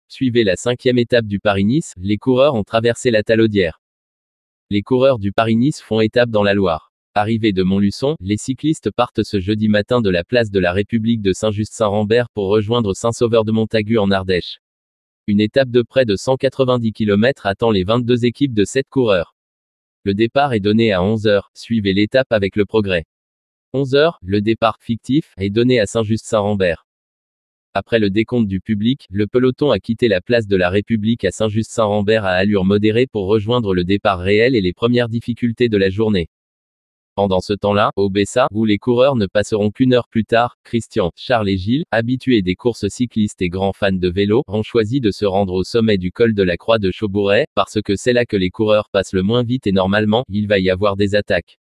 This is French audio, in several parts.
Suivez la 5e étape du Paris-Nice, les coureurs ont traversé la Talaudière. Les coureurs du Paris-Nice font étape dans la Loire. Arrivés de Montluçon, les cyclistes partent ce jeudi matin de la place de la République de Saint-Just-Saint-Rambert pour rejoindre Saint-Sauveur-de-Montagu en Ardèche. Une étape de près de 190 km attend les 22 équipes de 7 coureurs. Le départ est donné à 11 h, suivez l'étape avec le progrès. 11 h, le départ fictif est donné à Saint-Just-Saint-Rambert. Après le décompte du public, le peloton a quitté la place de la République à Saint-Just-Saint-Rambert à allure modérée pour rejoindre le départ réel et les premières difficultés de la journée. Pendant ce temps-là, au Bessa, où les coureurs ne passeront qu'une heure plus tard, Christian, Charles et Gilles, habitués des courses cyclistes et grands fans de vélo, ont choisi de se rendre au sommet du col de la Croix de Chaubouret, parce que c'est là que les coureurs passent le moins vite et normalement, il va y avoir des attaques.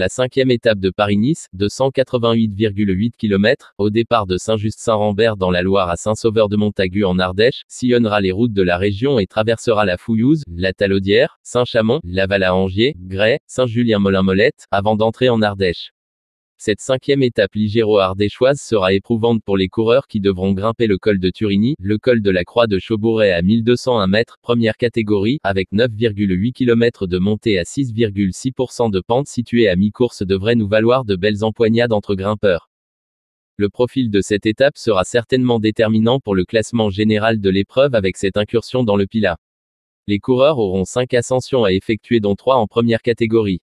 La 5e étape de Paris-Nice, de 188,8 km, au départ de Saint-Just-Saint-Rambert dans la Loire à Saint-Sauveur-de-Montagu en Ardèche, sillonnera les routes de la région et traversera la Fouillouse, la Talaudière, Saint-Chamond, Laval à Angiers, Gray, Saint-Julien-Molin-Molette, avant d'entrer en Ardèche. Cette 5e étape ligéro-ardéchoise sera éprouvante pour les coureurs qui devront grimper le col de Turigny, le col de la Croix de Chaubouret à 1201 mètres, première catégorie, avec 9,8 km de montée à 6,6% de pente située à mi-course devrait nous valoir de belles empoignades entre grimpeurs. Le profil de cette étape sera certainement déterminant pour le classement général de l'épreuve avec cette incursion dans le Pilat. Les coureurs auront 5 ascensions à effectuer dont 3 en première catégorie.